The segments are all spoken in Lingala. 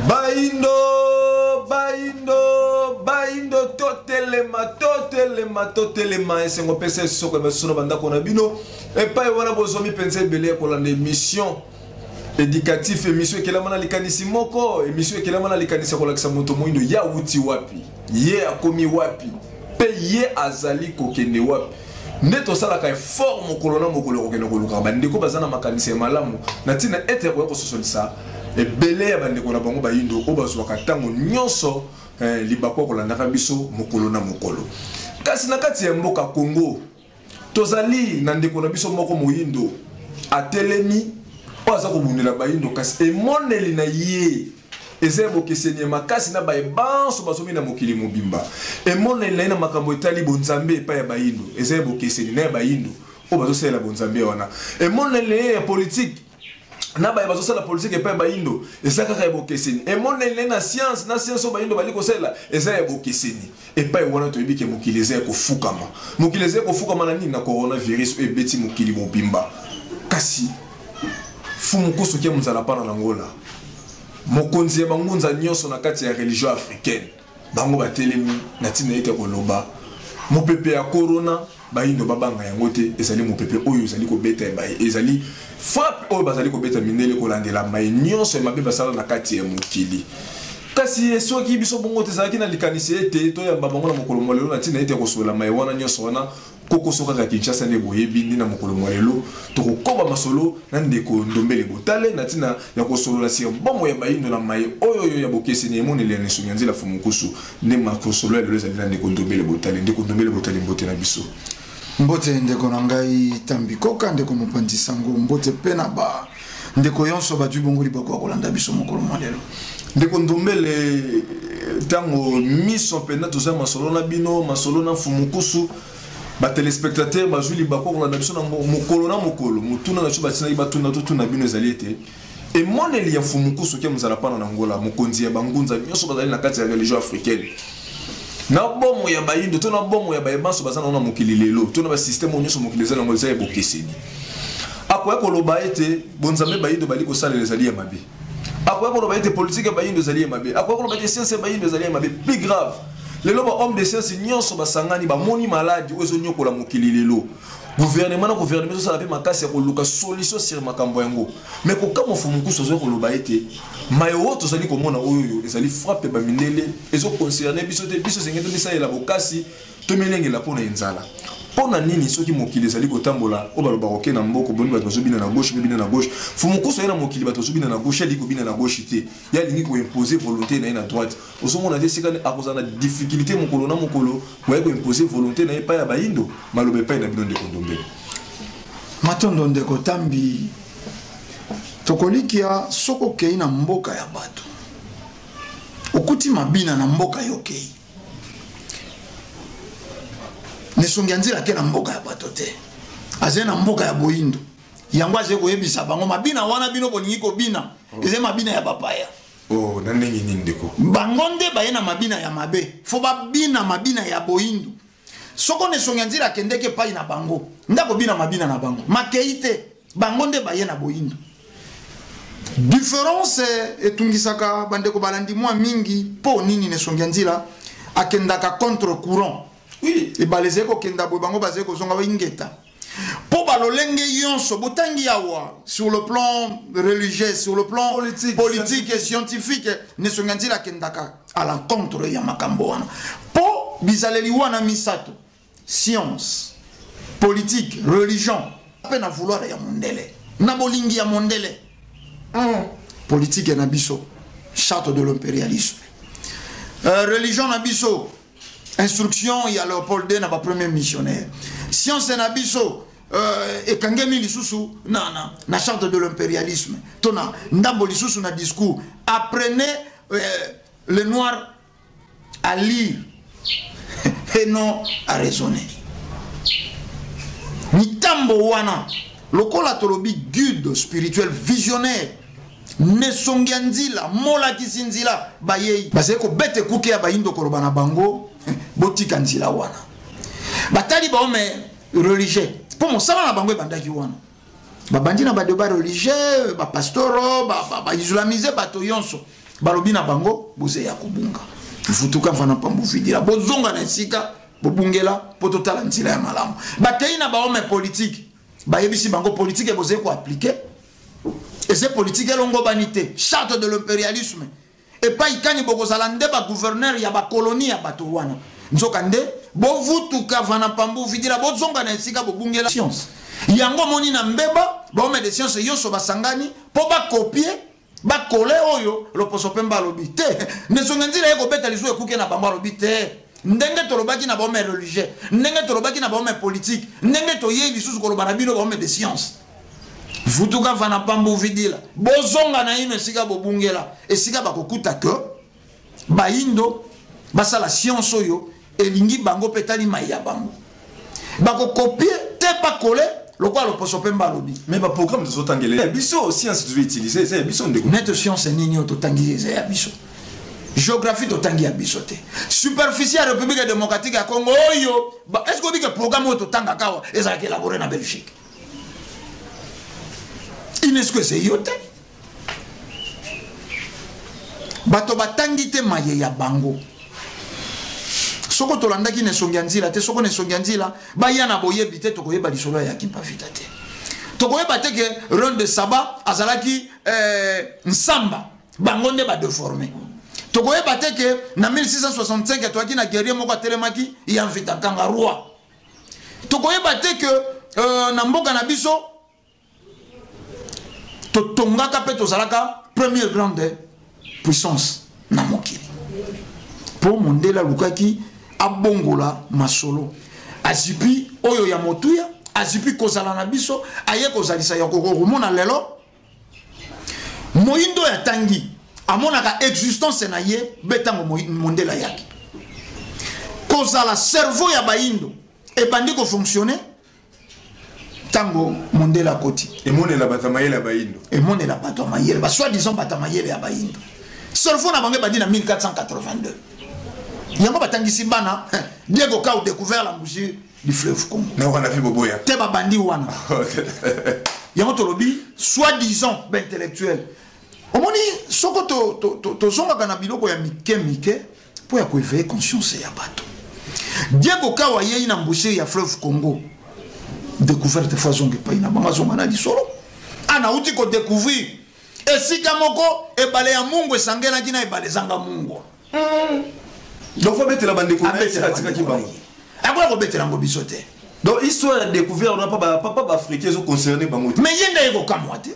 Baindo, totelema, et c'est mon PC sur le son banda qu'on a bino, et pas y avoir besoin de penser belé pour l'émission éducative, émission qui est la mana likanisi moko, émission qui est la mana likanisi pour l'accent motomoindo, ya wuti wapi, ye akomi wapi, paye azali kokende wapi. Neto sala ka fort mokolona mokolo kokende koluka bandeko bazana makanisi malamu, natina ete ko sosolisa. Et belé ya bandeko na bango baindo o bazwaka tango nyonso libako kolandaka biso mokolo na mokolo. Kasi na kati ya mboka Congo tozali na ndeko na biso moko moyindo atelemi oza kobundela baindo kasi emoneli na ye eza bokeseni makasi na baebanso bazomi na mokili mobimba emoneli na makambo etali bonzambe epa ya baindo eza bokeseni na baindo o bazosela bonzambe wana emoneli ya politique na ba bazo sala politique epa baindo eza kaka ebokeseni emoneli na science o baindo bali kosela eza ebokeseni epa wana to ebike mokili eza kofukama na nini na coronavirus ebeti mokili mobimba kasi fumu koso ke muzala pana na ngola mokonzi ya bangunza nyonso na kati ya religion africaine bango batelemi na tina ete koloba mopepe ya corona baindo babanga yango te ezali mopepe oyo ezali kobeta ezali frappe oyo bazali kobeta minele kolandela mai nyonso mabe basala na kati ya mokili kasi soki biso bongo te zaki na likanisi ete to ya babango na mokolo molelo na tina ete kosola mai wana nyonso wana koko soka ka Kinshasa ne boyebi ni na mokolo molelo to kokoba masolo na ndeko ndombele botale na tina ya kosolola si bomo ya baindo na mai oyo ya bokesi ni emonele ne sunyanzila fumukusu ne makosolo ya lelo za ndeko ndombele botale mbote na biso mbote ndeko na ngai tambikoka ndeko mopanzi sango mbote pena ba ndeko yonso ba bongo libako kolanda biso mokolo molelo ndeko ndombele tango miso pena to za masolo na bino masolo na fumukusu ba téléspectateurs ba juli ba ko kolanda biso na mokolo mutuna na chuba tsina batuna tuna bino ezali ete et moneli ya fumukusu ke muzala pana na ngola mokonzi ya bangunza nyonso bazali na kati ya religion africaine na bomo ya baindo to na bomo ya baebanso bazana na mokili lelo to na ba système nyonso mokili zana ngolza ebokeseni akoya koloba ete bonzambe baindo bali ko sala ezali ya mabe akoya koloba ete politique baindo ezali ya mabe akoya koloba ete science baindo ezali ya mabe plus grave lelo ba homme de science nyonso basangani ba moni maladi ozo nyokola mokili lelo gouvernement so la pe makasi ya koluka solution sur makambo yango mais ko kamo fumukusu zo koloba ete mayo to zali komona oyo ezali frappe ba minele ezo concerner biso sengete bisala bokasi to melenge la pona enzala pona nini soki mokili ezali kotambola o baloba koke na mboko boni bato zobina na gauche fumukusu ena mokili bato zobina na gauche ali kobina na gauche te ya lingi ko imposer volonté na droite osomona te sikane akozana difficulté mokolo na mokolo moye ko imposer volonté na epa ya baindo malobe pa na bino ndeko ndombele matondo ndeko tambi tokolikia soko kei na mboka ya bato okuti mabina na mboka yokei nesongianzira ke na mboka ya bato te aze na mboka ya boindo yango aze koyebisa bango mabina wana bino bolingi kobina eze mabina ya bapaya oh na ndenge nini ndeko bango nde baye na mabina ya mabe fo babina mabina ya boindo soko nesongianzira kendeke pai na bango ndako bina mabina na bango makeite bango nde baye na boindo différence etungisaka bandeko balandi mwa mingi po nini nesongianzira akendaka contre courant. Oui, et baleze ko kenda bo bango baze ko zonga ba ingeta. Po balolenge yonso botangi yawa sur le plan religieux, sur le plan politique et scientifique ne songanzila kendaka à l'encontre ya makambo wana. Po bizaleli wana misato. Science, politique, religion, pena vouloir ya mondele. Na bolingi ya mondele. Politique na biso, charte de l'impérialisme. Religion na biso, instruction, il y a Léopold II, n'a pas premier missionnaire. Science et nabiso, et kangemi lisusu, na charte de l'impérialisme. Tona, ndambo lisusu na discours. Apprenez les noirs à lire et non à raisonner. Nitambo wana, lokola tolobi guide spirituel visionnaire. Nesongianzila, mola kisinzila, bayei. Baseko bete kuke ya bayindo korobana bango. Botika nzila wana batali ba ome religieux pour mon sala na bango bandaki wana babandi na ba débat religieux ba pastoro ba islamiser bato yonso balobi na bango boze ya kubunga futuka vana pambu vidira bozonga na sika bobungela poto tala nzila ya malamu bakei na baome politique bayebisi bango politique boze ko appliquer et c'est politique elongo banité charte de l'impérialisme et pas ikani bokozala nde ba gouverneur ya ba colonie ya bato wana nzoka nde bovutuka vana pambu vidira bozonga na sika bobungela science yango moni na mbeba baome de science yoso basangani po ba copier ba coller oyo loposo pemba lobi te nesonga nzila eko beta lizo ekuke na bango lobi te ndenge tolobaki na baome religieux ndenge tolobaki na baome politique ndenge toye lisusu koloba na bino baome de science vutuka vana pambu vidila bozonga na ino esika bobungela esika bakokuta ke baindo basala science oyo elingi bango petali maya bango bakokopie te pa coller lokwa loposo pemba lobi mais ba programme de zotangele biso science tu veux utiliser c'est biso ndeko net science nini ototangi ya biso géographie totangi ya biso te superficie ya République démocratique ya Congo oyo est-ce que bika programme ototanga kawa ezala élaboré na Belgique inesque c'est yote bato batangi te maye ya bango soko tolandaki ne songi nzila te soko ne songi nzila ba yana boyebi te tokoyeba lisolo ya kimpa vita te tokoyeba te ke Ron de Saba azalaki nsamba bango nde ba déformé tokoyeba te ke na 1665 toaki na guerrier moko atelemaki ya vita kangarua tokoyeba te ke na mboka na biso totongaka pe tozalaka première grande puissance na mokili po mondela lukaki abongola masolo azipi oyo ya motuya azipi kozala na biso aye kozalisa ya kokomona lelo moindo ya tangi amonaka existence na ye betango mondela yaki kozala cerveau ya baindo ebandi ko fonctionner tango mondela koti emonela batamayele ya baindo emonela batamayele ba soit disant batamayele ya baindo cerveau na bango bandi na 1482 yango batangisi bana Diego Ka découvert l'embouchure du fleuve Congo na wana fi boboya te ba bandi wana yango tolobi soit disant intellectuel omoni soko to zonga na biloko ya mike po ya ko éveiller conscience ya bato Diego Ka waye na embouchure ya fleuve Congo découverte façon que pas na banga zonga na lisolo ana uti ko découvrir esika moko ebale ya mungu esangela kina ebale zanga mungu donc faut mettre la bande découverte akula ko betela ngo bisote donc histoire de découverte on n'a pas africain zo concerné bango mais yenda yeko kamwa te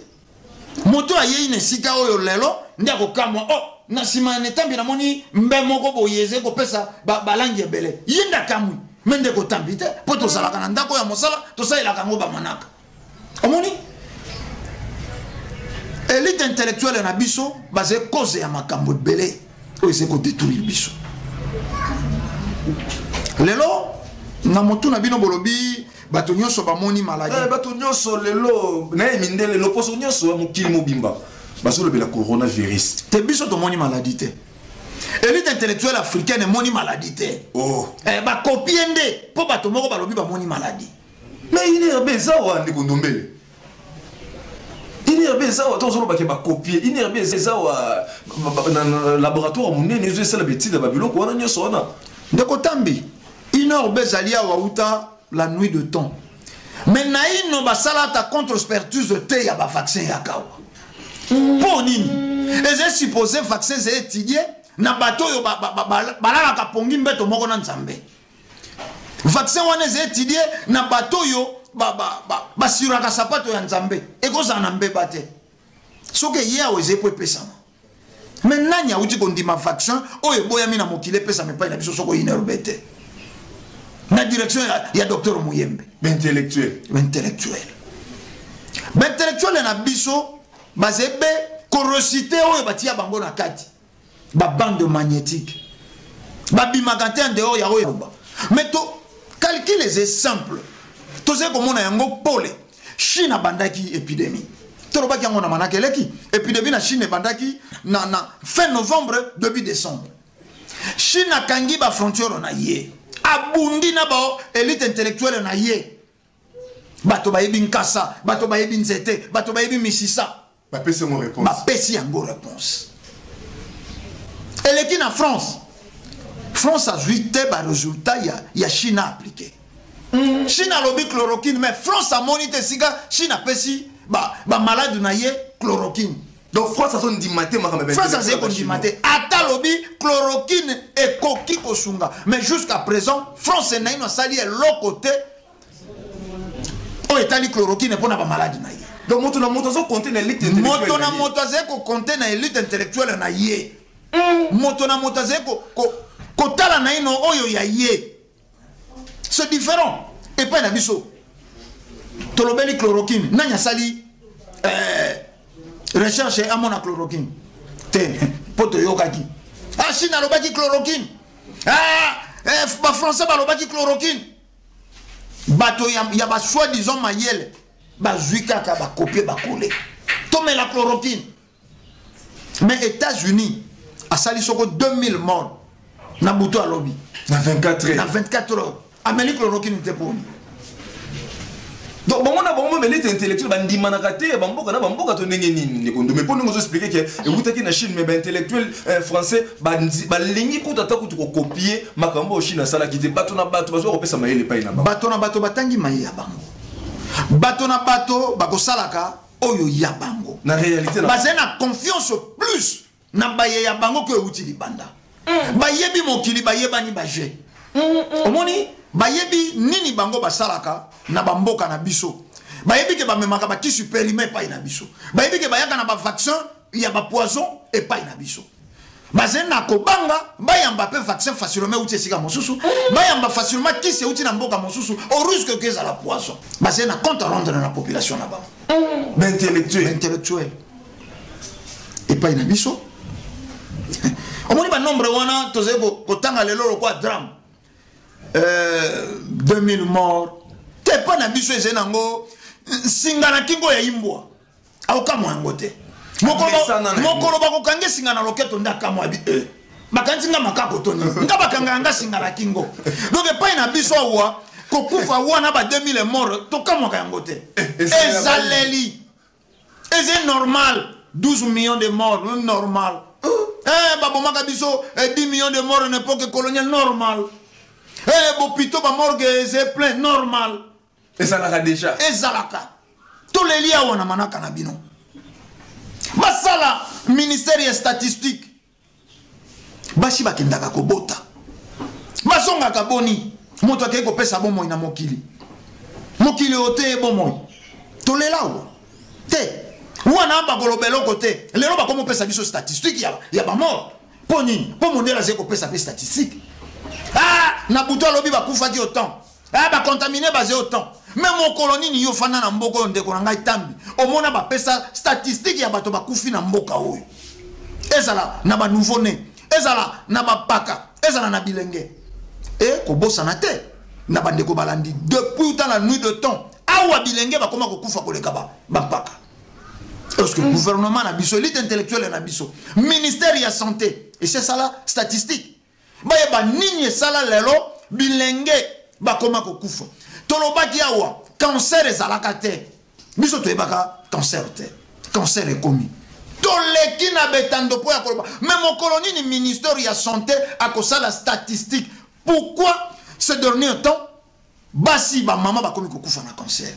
moto aye ine sika oyo lelo ndia ko kamwa na sima ne tambi na moni mbe moko boyeze ko pesa balangi ebele yenda kamwi mende ko tambi te poto sala kana ndako ya mosala to saila kango ba manaka omoni élite intellectuelle na biso basé cause ya makambo ebele oyo se ko détruire biso lelo na motu na bino bolobi bato nyonso bamoni maladie bato nyonso lelo na emindele loposo nyonso mokili mobimba baso lobela coronavirus te biso tomoni maladie te élite intellectuelle africaine moni maladie te ba copie nde po bato moko balobi bamoni maladie mais il est bezawa ndi kondombele il est bezawa to solo ba ke ba copier il est bezawa na laboratoire monene ezo sala betida ba biloko wana nyonso wana ndeko tambi inor bezalia wauta la nuit de temps mais naino basalata contre spertus te ya ba vaccin ya kawa pour nini eze supposé vaccin c'est étudié na bato yo balala ka pongi mbeto moko na nzambe vaccin wana c'est étudié na bato yo basiraka sapato ya nzambe ekozala na mbeba te soki ye eze po epesama mais nani auti kondima vaccin oyo eboyami na mokili epesama epai na biso soko inerbe te na direction ya docteur Muyembe intellectuel na biso bazebe korosité oyo batia bango na kati ba bande magnétique babimaka te en dehors ya oyo mais to calcul est simple toze komona yango pole Chine abandaki épidémie tolobaki yango na manaka eleki épidémie na Chine ebandaki na fin novembre début décembre Chine akangi ba frontière na ye abundi na ba élite intellectuelle na ye bato bayebi nkasa bato bayebi nzete bato bayebi misisa bapesi yango réponse eleki na France. France a joué ba résultat ya Chine appliqué. Chine a lobby chloroquine mais France a monité siga Chine a pesi ba malade na ye chloroquine. Donc France a son dimaté France a son dimaté. Ata lobby chloroquine et koki kosunga. Mais jusqu'à présent France na ino sali l'autre côté. O etali chloroquine pour na ba malade na ye. Donc moto na moto zo compter na élite intellectuelle. Moto na moto zo compter na élite intellectuelle na ye. Moto na moto zo kotala na ino oyo ya ye. C'est différent. Et pas na biso. Tolobeli chloroquine. Nanya sali recherche à mon chloroquine. Te poto yokaki. Ah Chine alobaki chloroquine. Ba français balobaki chloroquine. Bato ya ba soi-disant mayele. Ba zuika ka ba copier ba coller. Tomé la chloroquine. Mais États-Unis a sali soko 2000 morts. Na buto alobi. Na 24 heures. Na 24 heures. Amélie chloroquine était pour nous. Donc bon on a bon l'élite intellectuelle bandi manakate bamboka na bamboka to ndenge nini kondo mais pour nous expliquer que ebutaki na Chine mais ba intellectuel français bandi balingi ko tata ko copier makambo au Chine sala kite bato na bato bazo kopesa mayele pa ina bato na bato batangi maye ya bango bato na bato bakosalaka oyo ya bango na réalité bazé na confiance plus na baye ya bango ko utili banda bayebi mokili bayebani baje omoni bayebi nini bango basalaka na bamboka na biso bayebi ke bamemaka baki supérime pa na biso bayebi ke bayaka na ba vaccin ya ba poison et pa na biso bazen na kobanga bayamba pe vaccin facilement uti esika mosusu bayamba facilement kisi uti na mboka mosusu au risque que ça la poison bazen na compte rendre na population na ba intellectuel et pa na biso omoni ba nombre wana tozeko kotanga lelo kwa drame 2000 morts. T'es pas na biso ezenango singana kingo ya imbwa. Au kama ngote. Mokolo bako kange singana loketo ndaka mwa bi. Bakanzinga makako toni. Nga bakanga nga singana kingo. Donc pas na biso wa kokufa wana ba 2000 morts to kama ka ngote. Ezaleli. C'est normal. 12 millions de morts, normal. Babomaka biso 10 millions de morts en époque coloniale normal. Bopito ba morgue c'est plein normal. Et ça l'a déjà. Et zalaka. Tous les liens on a manaka na bino. Basala ministère statistique. Bashi bakendaka ko bota. Basonga ka boni. Moto akeko pesa bomo ina mokili. Mokili ote bomo. Tolela wo. Te. Wana ba kolobelo côté. Lelo ba komo pesa biso statistique ya ba mort. Poni, po mondela zeko pesa pe statistique. Ah, na buto alobi ba kufa di autant. Ah, ba contaminé basé autant. Même mon colonie ni yo fana na mboko ndeko na ngai tambi. Omona ba pesa statistique ya bato ba kufi na mboka oyo. Ezala na ba nouveau né. Ezala na ba paka. Ezala na bilenge. Et ko bossa na te. Na ba ndeko balandi depuis dans la nuit de temps. Awa bilenge ba koma ko kufa ko leka ba paka. Parce que le gouvernement na biso, l'élite intellectuelle na biso, ministère ya santé et c'est ça là statistique. Ba nini sala lelo bilenge ba koma ko kufa. Tolobaki awa cancer ezalaka te. Biso to ebaka cancer te. Cancer est commis. Toleki na betando po ya koloba. Même au colonie ni ministère ya santé a ko sala statistique. Pourquoi ce dernier temps basi ba mama ba komi ko kufa na cancer.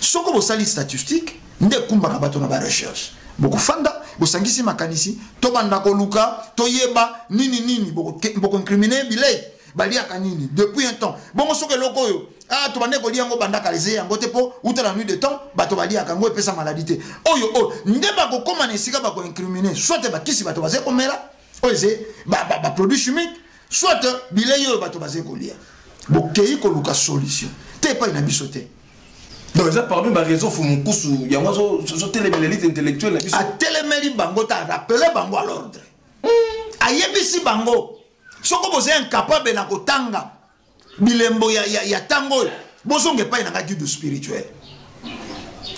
Soko bo sali statistique nde kumbaka bato na ba recherche. Boko fanda bosangisi makanisi to banda ko luka to yeba nini boko incriminer bilei baliaka nini depuis un temps bongo soke loko yo ah to bande ko liango banda kaleze yango te po uta la nuit de temps bato baliaka ngo epesa maladie oyo nde ba ko koma na sika ba ko incriminer soit ba kisi bato baze komela oze ba produit chimique soit bilei yo bato baze ko lia bokei ko luka solution te pa ina bisote. Donc ça parmi ma raison faut mon cousou il y a moi so télémélite intellectuelle a téléméli bango ta rappeler bango à l'ordre a yebisi bango soko boze incapable na kotanga bilembo ya tango bozonge pa na guide spirituel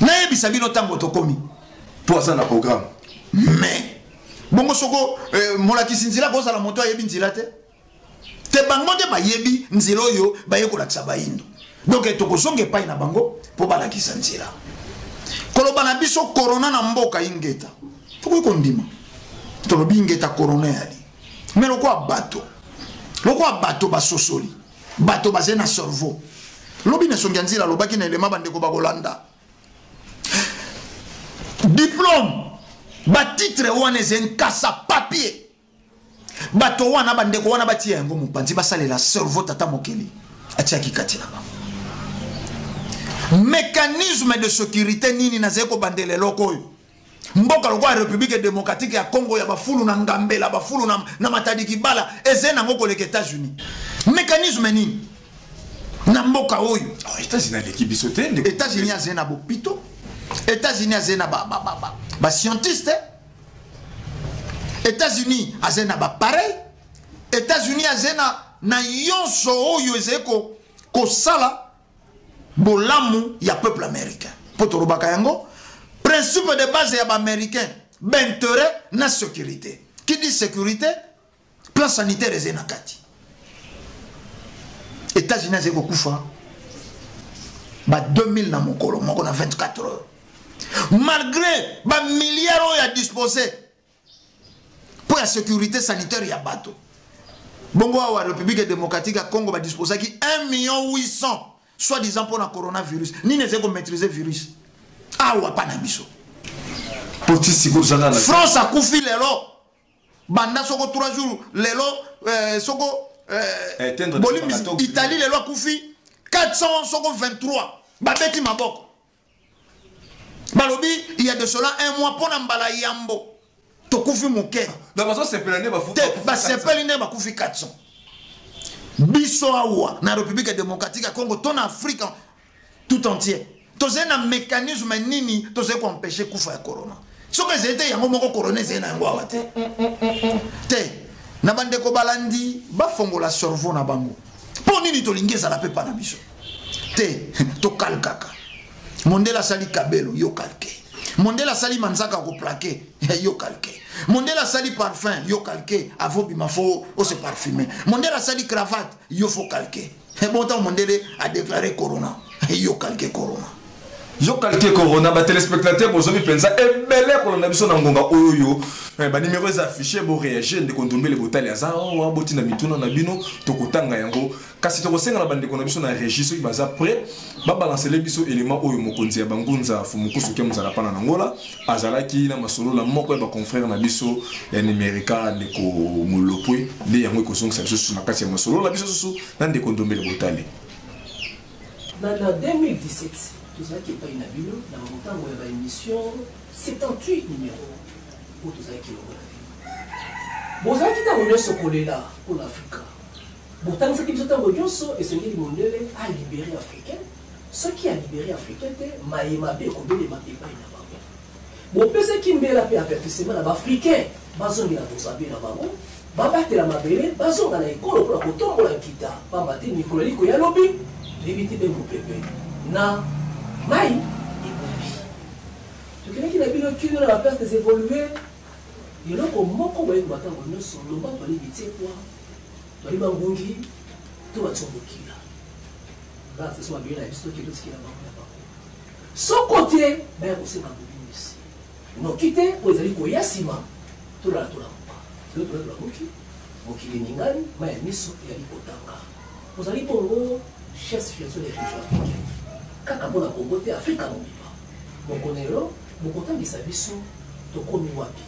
na yebisa bino tango to komi pour ça na programme mais bongo soko molakisi nzila ko sala moto yebi nzila te bango de ba yebi nzilo yo ba yekola tsabayindo. Donc tokozonge pa na bango po balakisa nzela koloba na biso corona na mboka ingeta tuko kondima tolobi ingeta corona yali mais le quoi bateau ba sosoli bateau basé na cerveau lobi ne songanzila lobaki na elema bandeko ba Kolanda diplôme ba titre wana zen kasa papier bato wana bandeko wana batia yango mopanzi basalela cerveau tata mokeli atiaki kati na ba mécanisme de sécurité nini na zeko bandele lokoyo mboka lokwa République démocratique ya Congo ya bafulu na ngambela bafulu na matadi kibala ezena ngoko les États-Unis mécanisme nini na mboka oyo États-Unis na l'équipe bisote États-Unis azena bopito États-Unis azena ba scientiste États-Unis azena ba pareil États-Unis azena na yonso oyo ezeko ko sala bolamu ya peuple américain poto robaka yango principe de base ya américain intérêt na sécurité qui dit sécurité plan sanitaire ezena kati États-Unis azeko kufa ba 2000 na mokolo moko na 24 heures malgré ba milliards oyo a disposé pour la sécurité sanitaire ya bato bongo wa République démocratique ya Congo ba disposé qui 1,8 million soi-disant pour le coronavirus ni ne sait maîtriser virus awa pa na biso France a koufi lelo banda soko 3 jours lelo soko Italie lelo a koufi 400 soko 23 babeti maboko balobi il y a de cela un mois pour mbala yambo to koufi moke donc ça c'est pelane ba futa ba sepelane ba koufi 400 biso awa na République démocratique ya Congo ton Afrique tout entier toze na mécanisme nini toze ko empêcher kufa ya corona soka zete yango moko corona zena yango awate te na bande ko balandi ba fongola cerveau na bango po nini to lingeza la pepa na biso te to kalkaka mondela sali kabelo yo kalke mondela sali manzaka ko plaquer yo kalke mondela sali parfum yo kalke avobi mafo o se parfumer mondela sali cravate yo fo kalke et bon temps mondele a déclaré corona yo kalke corona yo calqué corona ba téléspectateurs bozomi penza ebele ko na biso na ngonga oyo ba numéro affiché bo réagir de kondombe le botali aza wa botina mituna na bino to kotanga yango kasi to kosenga na bande ko na biso na registre ki baza prêt ba balancer le biso élément oyo mokonzi ya bangunza fumukusu ke muzala pana na ngola azalaki na masolo la moko ba confrère na biso ya numérica de ko molopwe de yango ko songa biso na kati ya masolo la biso susu na de kondombe le botali dans 2017 tout ça qui est pas une abus dans mon temps où il y avait une émission 78 numéros pour tout ça qui est bon ça qui t'a donné ce collet là pour l'Afrique pourtant ce qui nous a donné et ce qui est mondial a libéré africain ce qui a libéré africain c'est maïma bé comme les matés pas une bon ce qui me la paix avertissement là africain bazon il a tout ça bien là-bas babate la mabele bazon dans l'école pour la coton la kita pas maté Nicolas ko ya lobby limité de mon pépé na Maï, tu connais qu'il a vu le cul de la place des évoluer. Il y a un mot qu'on va y voir dans le son, le bas va les métiers quoi. Dans les bangongi, tout va tomber qui là. Là, c'est soit bien la histoire qui est tout ce qu'il a là-bas. Son côté, ben on sait pas où ici. Non, quitter, vous allez quoi yasima, tout là, tout là. Tout là, tout là, moki. Moki les ningani, mais miso et ali kotanga. Vous allez pour vous, chef situation des régions africaines. Kaka bona Congo te Afrika mobimba mokonero mokotangisa biso tokomi wapi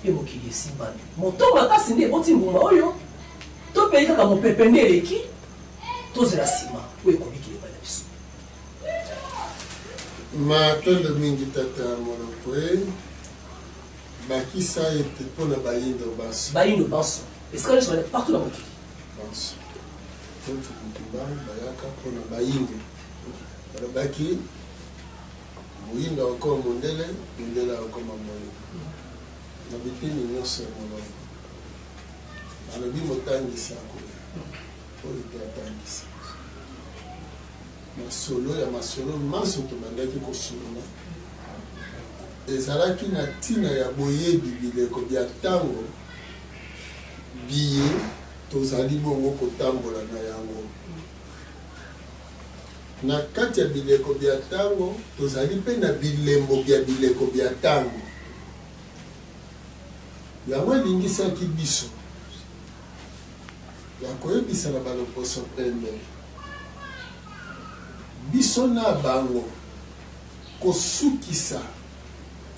pe mokili esimbani moto makasi nde eboti mbuma oyo topei kaka mopepe nde eleki tozela nsima oyo ekobikila epai na biso matondo mingi tata monopwe bakisa ete mpona bayindo banso esika nyonso baya partout na mokili banso totukutumba bayaka mpona bayindo balobaki moyindo akoma mondele mondele akoma moyindo na biteni nyonso ya molongo balobi motangisi akoya oyo te atangisi masolo ya masolo manso tobandaki kosolola ezalaki na ntina ya boyebi bileko bya ntango biye tozali bongo kotambola na yango na kati ya bileko bya ntango tozali mpe na bilembo bya bileko bya ntango yango elingisaki biso ya koyebisa na baloposo pembe biso na bango kosukisa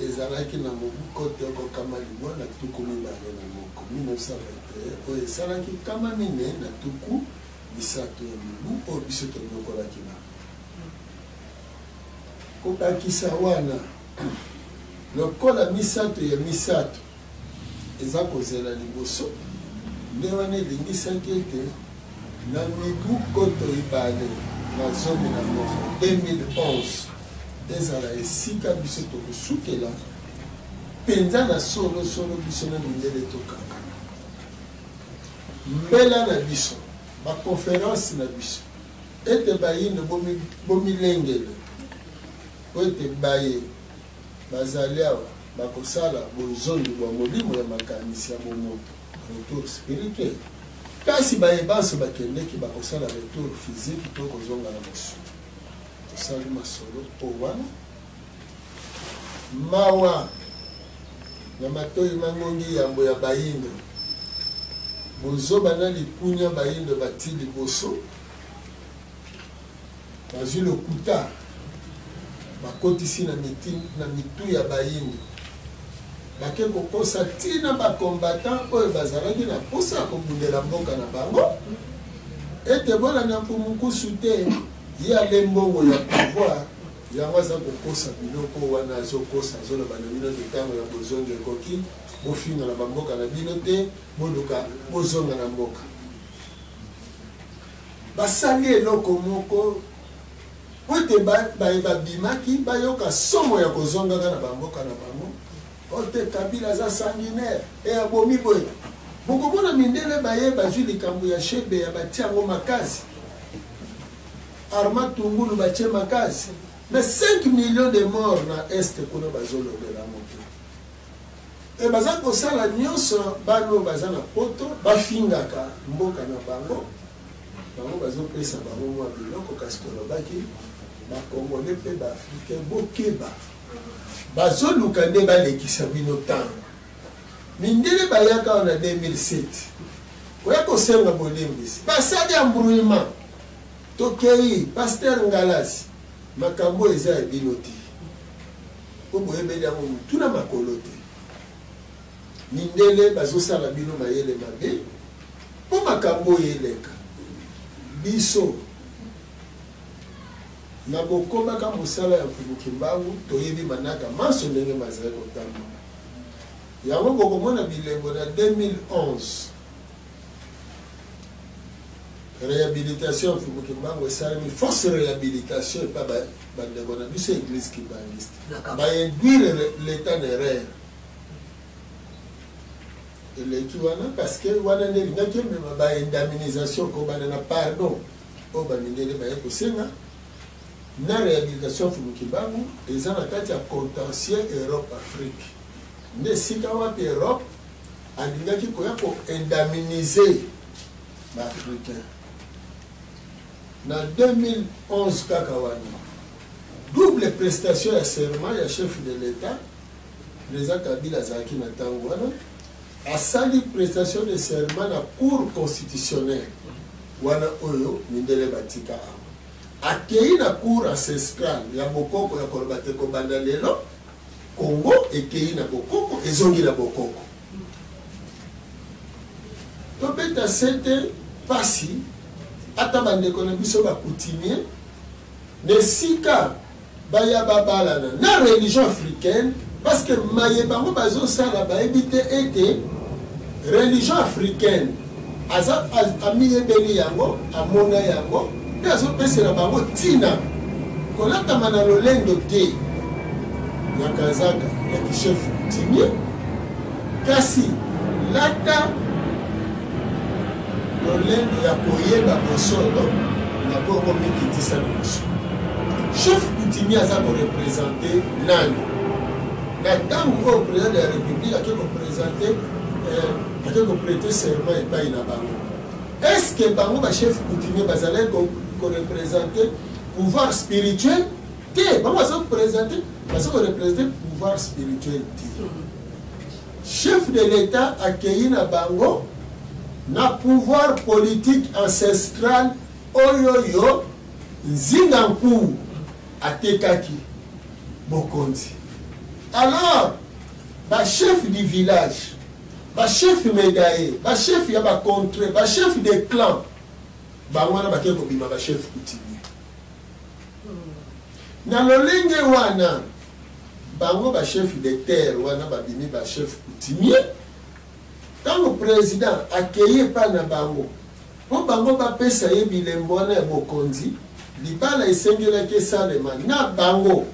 ezalaki na mobuko te okokama limwa na tuku mibale na moko 1921 oyo esalaki kama mine na tuku misato ya mibu oyo biso tonyokolaki na kokakisa wana lokola misato ya misato eza kozela liboso nde wana elingisaki ete na mibu koto ibale na zomi na moko 2011 ezala esika biso tokosukela mpenza na solo biso na mindele tokaka mbela na biso bakonferense na biso ete bayinde bomilengele po ete baye bazali awa bakosala bozondi bwa molimo ya makanisi ya bomoto retour spirituel kasi bayebanso bakendeki bakosala retour physique to kozonga na mosu tosali masolo po wana mawa na matoyi mangongi yambo ya bayindo bozoba na likunya bayindo bati liboso bazwi lokuta bakotisi na mitu ya bayindo bake kokosa ntina bakombatant oyo bazalaki na posa ya kobundela mboka na bango ete bona na mpumukusu te ye ale mbongo ya pouvoir yango aza kokosa biloko wana azokosa azoloba na bino te ntango ya bozonga ekoki bofinga na bamboka na bino te boluka bozonga na mboka basali eloko moko po ete babimaki bayoka somo ya kozongaka na bamboka na bango ote Kabila aza sanguinaire e abomi boye bokomona mindele baye bazwi likambo ya shebe ya batia yango makasi Armand Tungulu batie makasi mais 5 millions de morts na este kuna bazolobela moto e baza kosala nyonso bano baza na poto bafingaka mboka na bango bazopesa bango mwa biloko kasi tolobaki bakongole mpe baafrikain bokeba bazoluka nde balekisa bino ntango mindele bayaka wana 2007 oya kosenga bolembisi basali embrouillement tokei Pasteur Ngalasi makambo eza ya bino te po boyebeli yango mutu na makolo te mindele bazosala bino mayele mabe po makambo eleka biso na bokomaka mosala ya mfubuki mbangu toyebi manaka maso ndenge mazali kotambola yango bokomona bilembo na 2011 réhabilitation ya mfubuki mbangu esalami force réhabilitation epa bandeko na biso église kibangiste bainduire l'état en erreur eleki wana parce que wana nde elingaki emema baindemnisation kobana na pardon oyo bamindele baye kosenga na réhabilitation mfubuki mbangu eza na kati ya contentieux Europe Afrique nde esika wapi Europe alingaki koya koindemniser baafricain na 2011 kaka wana double prestation ya serment ya chef de l'état président Kabila azalaki na ntango wana asali prestation de serment na cour constitutionnelle wana oyo mindele batika awa akei na cour ancestrale ya bokoko ya koloba te kobanda lelo Congo ekei na bokoko ezongi na bokoko topeta sete pasi ata bandeko na biso bakutimie nesika baya babalana na religion africaine parce que maye bango bazosala bayebi te ete religion africaine amiyebeli yango amona yango mpe azopesela bango ntina kolatama na lolendo te ya kazaka ya kishefu timie kasi lata lolendo ya koyeba bosolo na bongo mikitisa na mosu chef coutumier aza korepresente nani na ntango oyo président de la république ake kopresente ake koprete serment epai na bango est ce que bango bachef coutumier bazalaki korepresente pouvoir spirituel te bango baza korepresente pouvoir spirituel te chef de l'état akei na bango na pouvoir politique ancestral oyoyo nzinga nkuu atekaki bokonzi. Alors ba chef du village, ba chef médaillé, ba chef ya ba contrée, ba chef de clan bangwana bakeko bima ba chef coutumier. Na lolenge wana bango ba chef de terre wana babimi ba chef coutumier. Quand le président accueilli par na bango, po bango ba pesa ye bilembo wana ya bokonzi, libala esengela ke salema na bango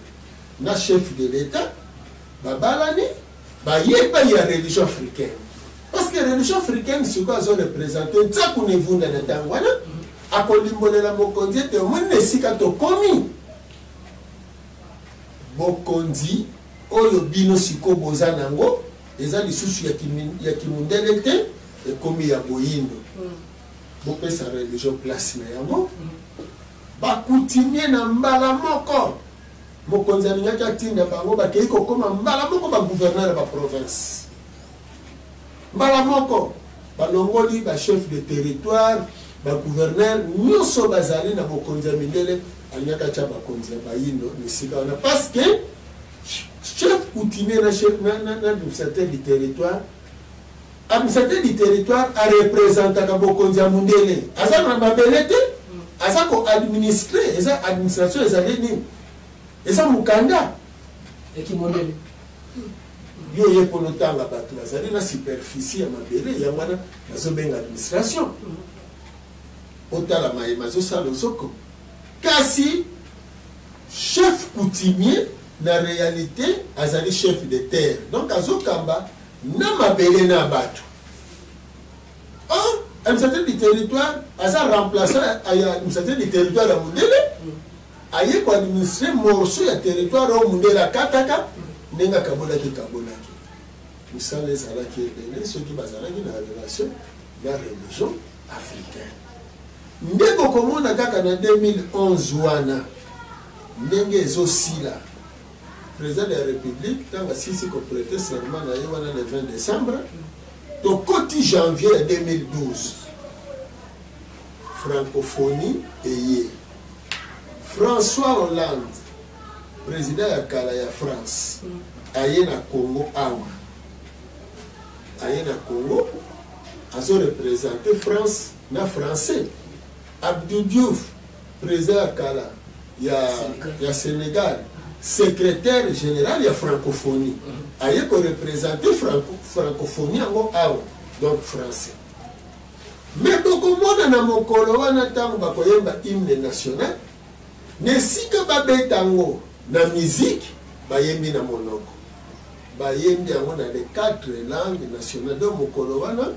na chef de l'état babalani ba yeba ya religion africaine. Parce que la religion africaine c'est quoi zo représenter ça qu'on est vunda na tangwana akolimbolela bokonzi te omone sika to komi bokonzi oyo bino siko bozanango eza lisusu ya kimundele te ekomi ya boyindo bopesa religion place na yango bakutimie na mbala moko mokonzi alingaki atinda bango bakei kokoma mbala moko bagouverneur ba province mbala moko balongoli ba chef de territoire bagouverneur nyonso bazali na bokonzi ya mindele alingaki atia bakonzi ya bayindo nesika wana parce que chef coutumier na chef na administrateur du territoire a représenté bokonzi ya mundele aza na mabele te aza ko administrer eza administration ezali nini eza mukanda ekimondele yo ye pono tanga bato bazali na superficie ya mabele ya wana bazobenga administration otala mayema azosala ozoko kasi chef coutumier na réalité azali chef de terre donc azokamba na mabele na bato administrateur du territoire aza remplaçant ya administrateur du territoire ya mundele aye ko administrer morceau ya territoire au mundele akataka ndenge akabolaki misala ezalaki ebele soki bazalaki na relation na religion africaine nde bokomona kaka na 2011 wana ndenge ezosila président de la République tant asisi complète serment na ye wana le 20 décembre tokoti janvier 2012 francophonie eye François Hollande président ya kala ya France aye na Congo awa aye na Congo azo représenter France na français Abdou Diouf président ya kala ya Sénégal secrétaire général ya francophonie aye ko représenter francophonie yango awa donc français mais bokomona na mokolo wana ntango bakoyemba hymne national nesika babetango na musique bayembi na monoko bayembi yango na les 4 langues nationales donc mokolo wana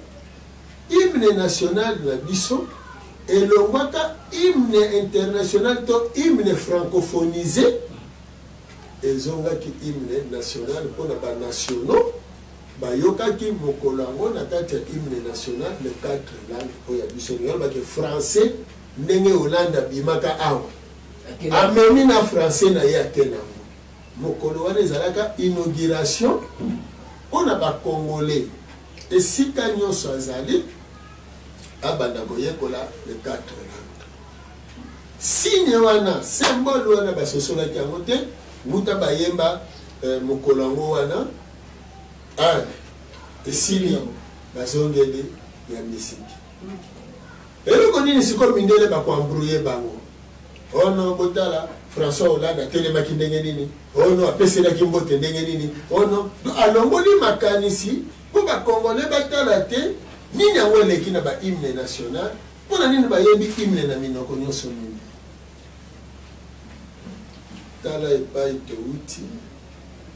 hymne national na biso elongwaka hymne international to hymne francophonisé ezongaki hymne national mpona banationaux bayokaki mokolo yango na kati ya hymne national le 4 langues oyo ya biso yolobaki français ndenge Hollande abimaka awa amemi na français na ye ake nango mokolo wana ezalaka inauguration mpona bacongolais esika nyonso azali abanda koyekola le 4 langues signe wana symbole wana basosolaki yango te muta bayemba mokolo yango wana esili bazongeli ya misiki eloko nini sikoyo mindele bakoambrouye bango ono botala François Hollande atelemaki ndenge nini ono apeselaki mbote ndenge nini ono alongoli makanisi mpo bakongole batala te nini yango eleki na bahymne national mpona nini bayembi hymne na minoko nyonso nini tala epai touti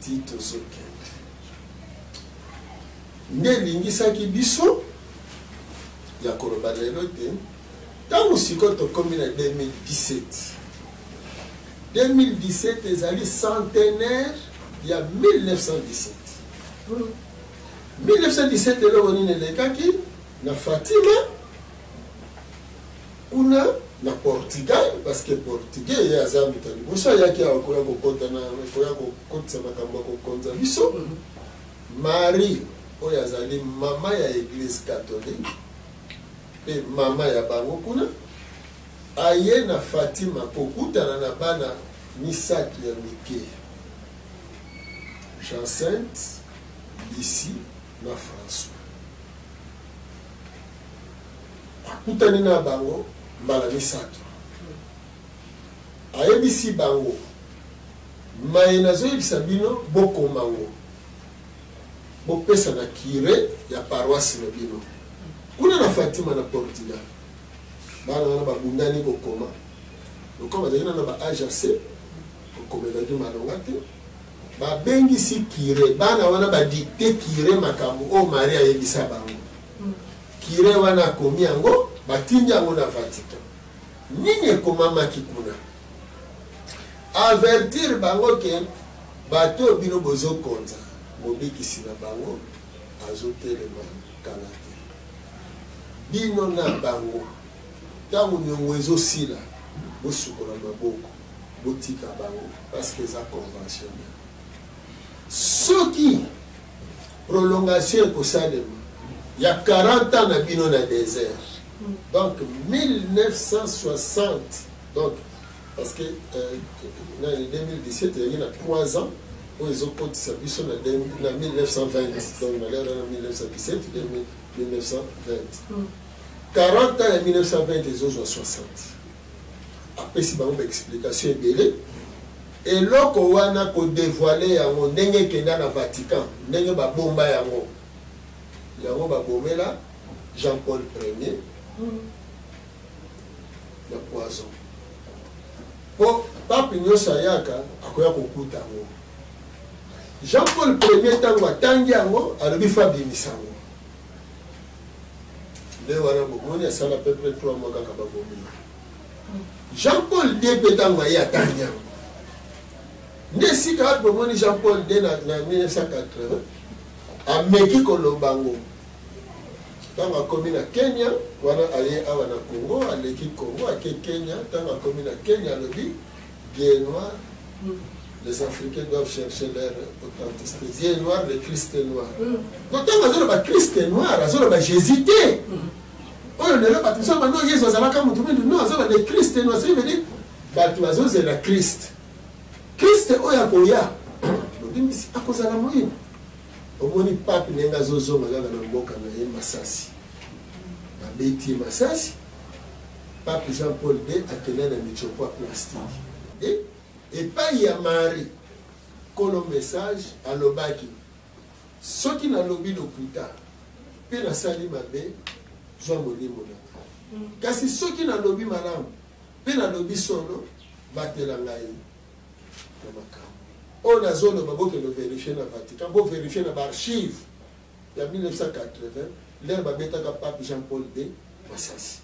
ti tozokende nde elingisaki biso ya koloba lelo te ntango sikoyo tokomi na 2017 ezali centenaire ya 1917 eloko nini elekaki na Fatima kuna na Portugal parce que portugais ye aza mutu ya liboso ayaki awa koya kokotisa makambo ya kokonza biso Marie oyo azali mama ya église catholique pe mama ya bango kuna aye na Fatima kokutana na bana misato ya mike Jacinthe Lucie na François akutani na bango mbala misato ayebisi bango maye nazoyebisa bino bokomango bopesa na kire ya paroisse na bino kuna na Fatima na Portugal bana wana babundani kokoma lokoma bazalina na ba AJC kokomelaki malonga te babengisi kire bana wana badikte kire makambo o Maria ayebisa bango kire wana akomi yango batindi yango na Vatican nini ekomamaki kuna avertir bango ke bato bino bozokonza mobikisi na bango azotelema kala te bino na bango ntango niongo ezosila bosukola maboko botika bango parce que eza conventionnel soki prolongation ekosalema ya 40 ans na bino na désert donc 1960 donc parce que dans 2017 il y a 3 ans où ils ont coté sa biso na 1920 donc na l'ère de 1917 1920 40 ans en 1920 ils ont 60 après si ba explication ebele et loko wana ko dévoiler yango ndenge kenda na Vatican ndenge ba bomba yango ba bomela Jean-Paul Ier na poison po pape nyonso ayaka akoya kokuta yango Jean-Paul Ier ntango atangi yango alobi fa bimisa yango nde wana bomoni asala pepe 3 mois kaka babomela Jean-Paul II mpe ntango aye atangi yango nde esika ati bomoni Jean-Paul II na 1980 ameki koloba yango ntango akomi na Kenya wana aye awa na Congo aleki Congo ake Kenya ntango akomi na Kenya alobi bien noir les Africains doivent chercher leur authenticité bien noir le Christ est noir donc ntango azoloba Christ est noir azoloba Jésus te oyo lelo bato mosusu bano Yesu azalaka motu mingi no azoba le Christ est noir ça veut dire bato bazozela Christ oyo akoya lobimisi akozala moyina omoni pape ndenge azozonga kaka na mboka na ye Masasi babeti Masasi pape Jean-Paul II akende na michopo plastique epai ya Marie kolo message alobaki soki nalobi lokuta mpe nasali mabe zwa molimo na kasi soki nalobi malamu mpe nalobi solo batela ngai na makambo oyo nazoloba bokende verifie na Vatican bo verifie na baarchive ya 1980 lere babetaka pape Jean-Paul II Masasi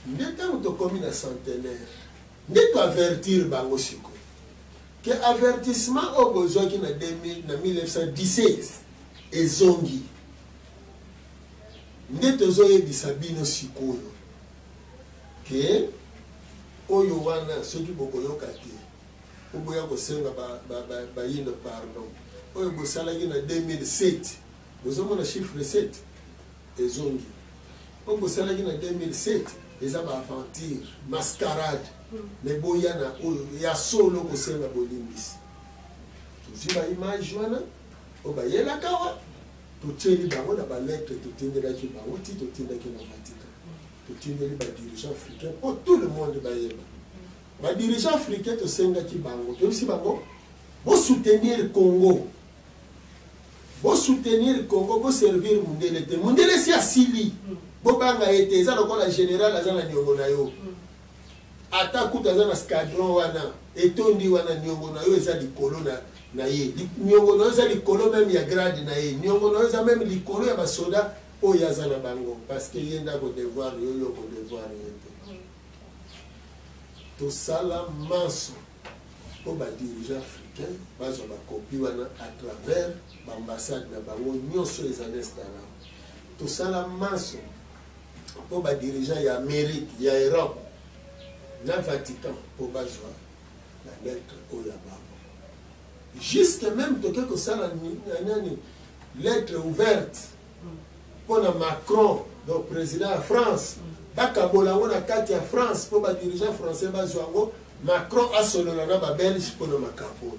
nde ntango tokomi na centenaire nde toavertir bango siko ke avertissement oyo bozwaki na 1917 ezongi nde tozoyebisa bino sikoyo ke oyo wana soki bokoyoka te oboya kosenga bayino pardon oyo bosalaki na 2007 bozomona chiffre 7 ezongi oyo bosalaki na 2007 eza baaventure mascarade me boya na oyo ya solo kosenga bolimbisi tozwi baimage wana oyo bayelaka wa totieli bango na balettre totindelaki bango ti totindaki na Vatican totindeli badirigeant africain mpo tout le monde bayeba badirigeant africain tosengaki bango toyebisi bango bosoutenir Congo boservir mundele te mundele si asili bobanga ete eza lokola général aza na niongo na yo ata kuta aza na scadron wana etondi wana niongo na yo eza likolo na ye niongo na yo eza likolo meme ya grade na ye niongo na yo eza meme likolo ya basoda oyo aza na bango parce que ye nda kodevoir yo kodevoir ye te tosala manso po badirigant africain bazwa bakopi wana à travers baambassade na bango nyonso ezali installable tosala manso po badirigant ya Amérique ya Europe na Vatican po bazwa na lettre oyo ya bango jusque même toke kosala nani lettre ouverte pour Macron donc président de France bakabolango na kati ya France pour ba dirigeant français bazwango Macron a solola na ba Belge pour le makambo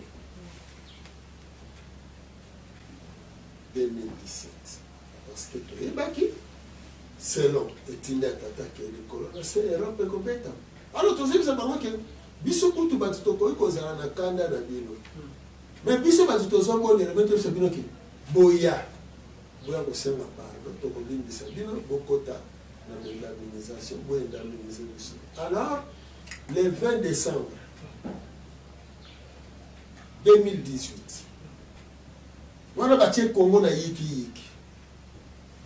2017 parce que toyebaki selon etindi atataki likolo na se Europe ekobeta alors tozebisa bango ke biso kutu bato tokoki kozala na kanda na bino mais biso bato tozombolera me toyebisa bino ke boya kosenga pardon tokolimbisa bino bokota na indemnisation boindemnize biso. Alors le 20 décembre 2018 wana batie Congo na yiki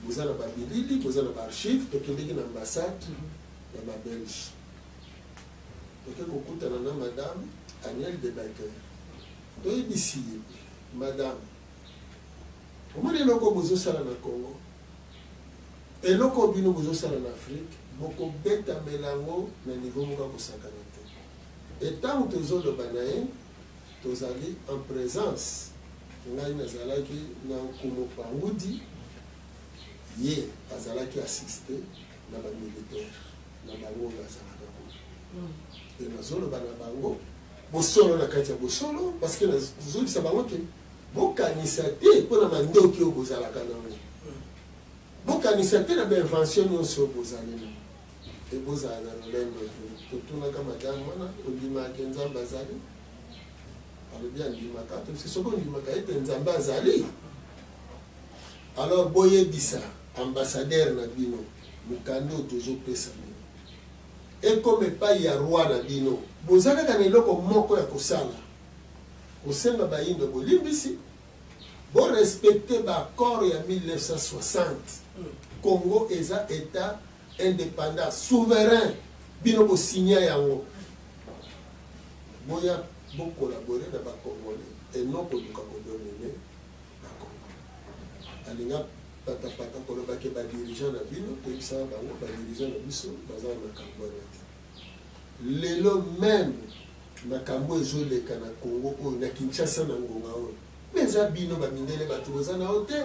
boza na babilili boza na baarchive tokendeki na ambassade ya babelge toke kokutana na madame Aniel de Baker toyebisi ye madame omoni eloko bozosala na Congo eloko bino bozosala na Afrique bokobetamela yango na niveau moko akosakana te etango tozoloba na ye tozali en présence ngai nazalaki na nkumu pangudi ye azalaki assisté na bamilitaire na bango bazalaka kuna e nazoloba na bango bosolo na kati ya bosolo parce que nazolisa bango te bokanisa te mpona mandoki oyo bozalaka nango bokanisa te na bainvention nyonso oyo bozali nango ebozala na lolendo totunaka madame wana ondimaki nzambe azali alobi andimaka tobisi soki ondimaka ete nzambe azali alors boyebisa ambassadeur na bino mokanda oyo tozopesa bino ekoma epai ya roi na bino boza kaka na eloko moko ya kosala kosenga bayindo bolimbisi borespecte baaccord ya 1960 Congo eza état indépendant souverain bino bosinya yango boya bokolabore na bacongolais eno koluka kodomine bacongo alinga patapata kolobaki badirigeant na bino toyebisaka bango badirigeant na biso baza na makambo wana te lelo même makambo ezoleka na Congo oyo na Kinshasa na ngonga oyo me eza bino bamindele bato boza na o te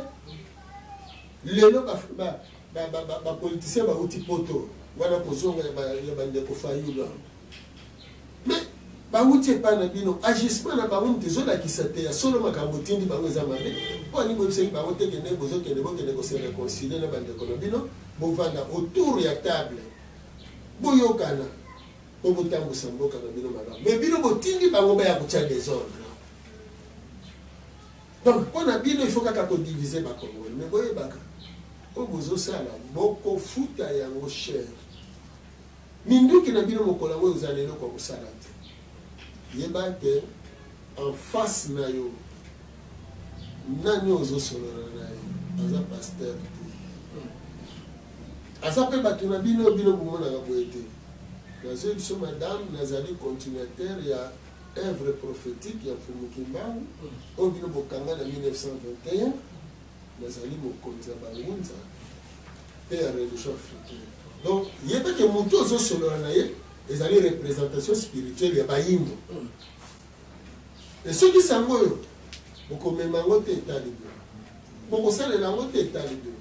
lelo bapoliticien bauti poto wana kozonga ya bandeko fayula me bauti epai na bino agissement na bango moto ezolakisa te ya solo makambo tindi bango eza mabe mpo ani boyebisaki bango te kende bozokende bokende kose réconcilie na bandeko na bino bovanda autour ya table boyokana po botambusa mboka na bino malamu me bino botindi bango baya kotya désordre donc mpo na bino ifo kaka kodivise bakongoli me boyebaka oyo bozosala bokofuta yango cher minduki na bino mokolo yango ozala eloko ya kosala te yeba te en face na yo nani ozosolola na ye aza paster te aza mpe bato na bino bomonaka boye te nazoyi biso madame nazali continuateur ya œuvre prophétique ya Mfumukimbangu oyo bino bokanga na 1921 nazali mokonzi ya bangunza mpe ya religion africaine donc yebake motu ozosolola na ye ezali représentation spirituelle ya bayimbo esoki sango oyo bokomema yango te etali bino bokosalela yango te etali bino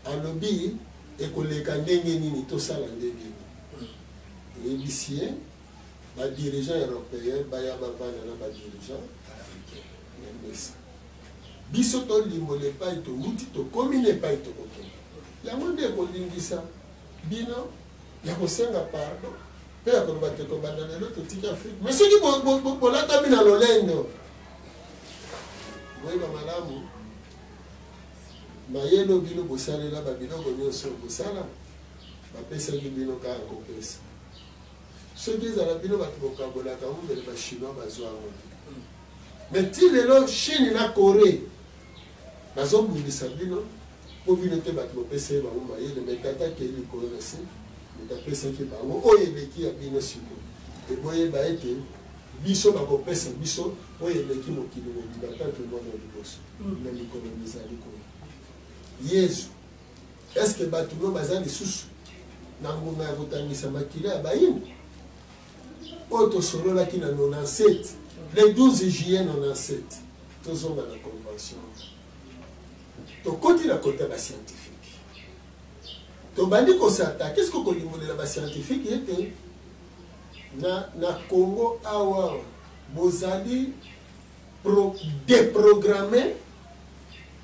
alobi ekoleka ndenge nini tosala ndenge nini eyebisi ye badirigeant européen baya bavanda na badirigeant africain ya mesa biso tolimbola epai touti tokomi na epai tokokende yango nde ekolingisa bino ya kosenga pardon mpe ya koloba te kobanda lelo totika afrique mais soki bolatami na lolendo boyeba malamu mayelo bino bosalela babiloko nyonso bosala bapesaki bino kaka kopesa soki ezala bino bato bokabolaka mbele bachinois bazwa yango te mais ti lelo Chine na Corée bazobundisa bino mpo bino te bato bopesa ye bango mayele me tataki likolo na se metapesaki bango oyo eleki ya bino siko eboyeba ete biso bakopesa biso oyo eleki mokili mobimba tanke mwana liboso na mikolo mizali koyo yesu eske bato no baza lisusu na ngonga ya kotangisa makila ya bayini oyo tosololaki na 97 le 12 juillet 97 tozonga na convention tokoti na kota bascientifique tobandi kosata qu'est-ce que kolimbolela ba scientifique était na Congo awa bozali déprogrammer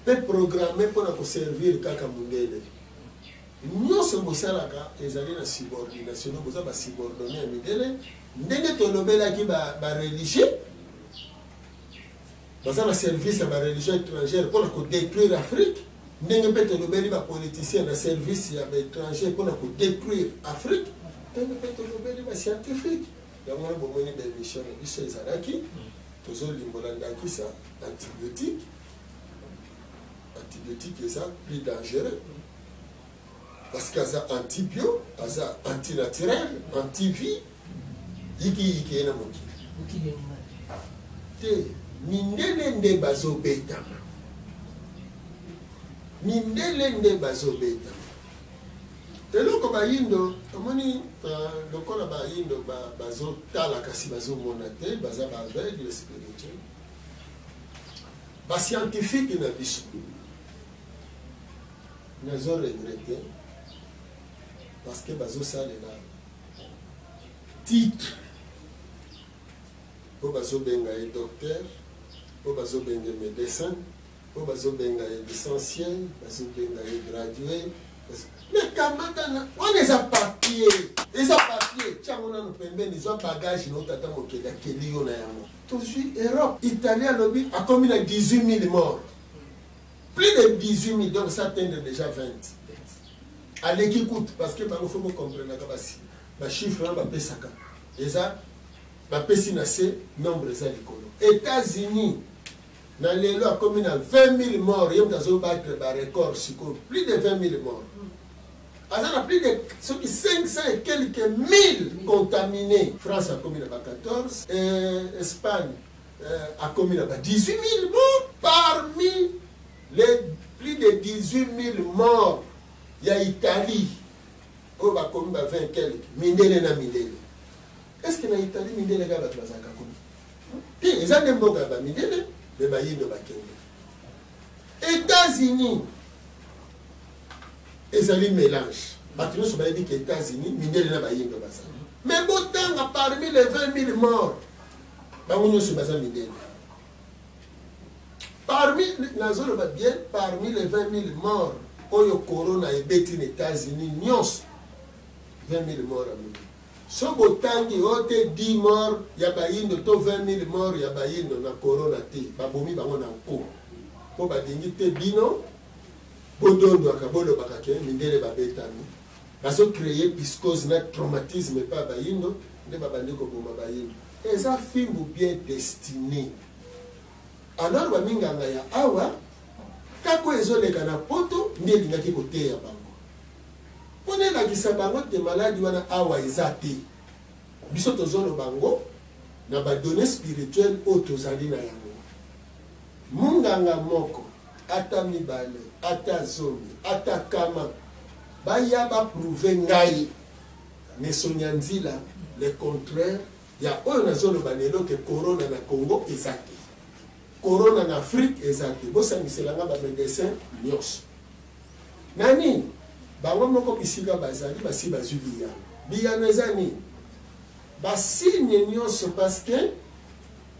peut programmer pour servir kaka mundele nyonso bosalaka ezali na subordination boza ba subordonné ya midele ndenge tolobelaki ba religieux baza na service ya ba religion étrangère pour détruire Afrique ndenge mpe tolobeli ba politicien na service ya ba étranger pour détruire Afrique ndenge mpe tolobeli ba scientifique yango na bomoni ba émission na biso ezalaki tozolimbola ndakisa antibiotique est ça plus dangereux parce que ça antibio, ça antinaturel, antivie, yiki ena mokili. Te mindele nde bazobetama. Mindele nde bazobetama. Eloko bayindo, omoni lokola bayindo bazotala kasi bazomona te, baza baveugle spirituel. Ba scientifique na biso. Nous avons regretté parce que bazo sale là titre pour bazo benga et docteur pour bazo benga médecin pour bazo benga et licencié bazo benga et gradué mais comment on les a papier tiamona no pembeni ils ont bagage no tata mokeda kelio na yango toujours Europe Italie lobby a commis 18 000 morts. Plus de 18 000, donc ça atteint déjà 20. Allez qui coûte, parce que il faut comprendre que les chiffres sont pas et ça, c'est un nombre de États-Unis, dans les lois communes, 20 000 morts, ils ont battu le record, plus de 20 000 morts. Alors, on a plus de 500 et quelques 1000 contaminés. France a commis 14, Espagne a commis 18 000 morts parmi les plus de 18 000 morts. Il y a Italie, où va comme 20 quelques, mindele na mindele. Est-ce que na Italie mindele ga ba bazaka comme? Puis ils ont des mots ga mindele, mais ba yindo ba kende. États-Unis, ils ont un mélange. Maintenant, je vais dire que les États-Unis, mindele na ba yindo ba ça. Mais pourtant parmi les 20 000 morts, ba wonyo se baza mindele. Parmi les 20 000 morts, Oyo Corona est bêti aux États-Unis, nyos 20 000 morts. Si vous avez 10 morts, il y a 20 000 morts, il y a na Corona. Babomi bango na ko. Po badingi te bino, bodondo akabolo bakake mindele babetami. Baso créer piscose na traumatisme pas bayindo, de babande ko boma bayindo. Et ça film bien destiné. Alors baminganga ya awa kako ezoleka na poto nde lingaki koteya bango pone lakisa bango te maladi wana awa eza te biso tozolo bango na badonnées spirituelles oyo tozali na yango munganga moko ata mibale ata zomi ata kama baya baprouve ngai mesonya nzila le contraire ya oyo nazoloba lelo ke corona na Congo eza te. Corona en Afrique, exact. Bon, ça me selanga ba médecin nyos. Nani, ba wamo ko bisika bazali basi bazubiya. Biya nezani. Ba signe nyos parce que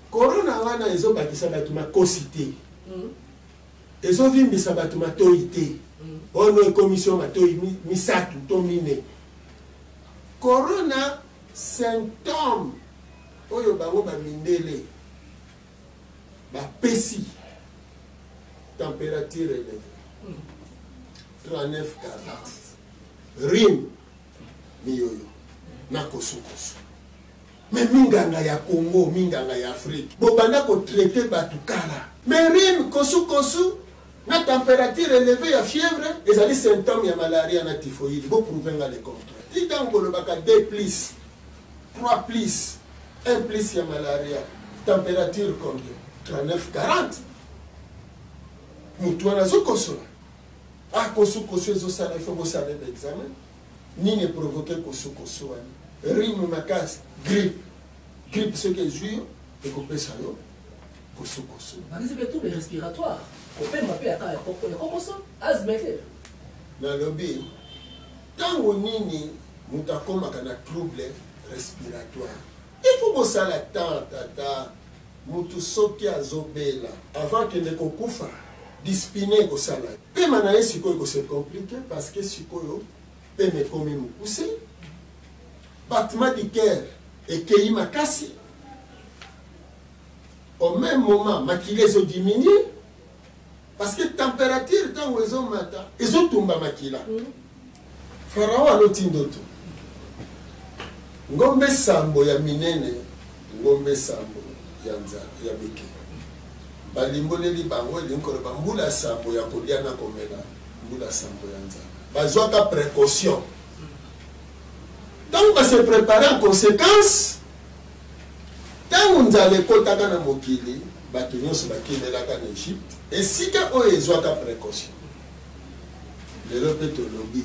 corona wana ezo bakisa batu makosité. Ezo vimbisa batu matoité. Ono commission matoi misatu to mine. Corona symptôme oyo bango ba mindele. Pessi, température élevée, 39 40, rime, miyoyo, nakosukosu. Mais minganga ya Congo, minganga ya Afrique, bobanda ko traiter batukala. Mais rime, kosukosu, na température élevée ya fièvre, ezali symptômes ya malaria na typhoïde, bo prouvenga le contraire. Titango le baka 2 plus, 3 plus, 1 plus ya malaria, température combien? 39 40. Moutoua zokoso. Ah, kosukoso ezosala il faut bosala l'examen. Ni ne provoquer kosukoso. Rime makas, grippe. Grippe ce que jure et qu'on peut ça yo. Kosukoso. C'est tout les respiratoires. On peut m'appeler à kokoso, asthme. Dans le lobby, tango nini mutu akomaka na trouble respiratoire il faut kosala tata mutu soki azobela avant kende kokufa dispine kosala pema na ye sikoyo kose compliqué parce que sikoyo pema ekomi mokuse battement du cœur ekei makasi au même moment makila ezodiminue parce que température ntango ezomata ezotumba makila farao aloti ndoto ngombe sambo ya minene ngombe sambo ya nzala ya mike balimboleli bango elinkolo bambula sambo ya kolia na komela mbula sambo ya nzala bazwaka précaution donc base préparer en conséquence ntango nzala ekotaka na mokili bato nyonso bakendelaka na Egypte esika oyo ezwaka précaution lelo mpe tolobi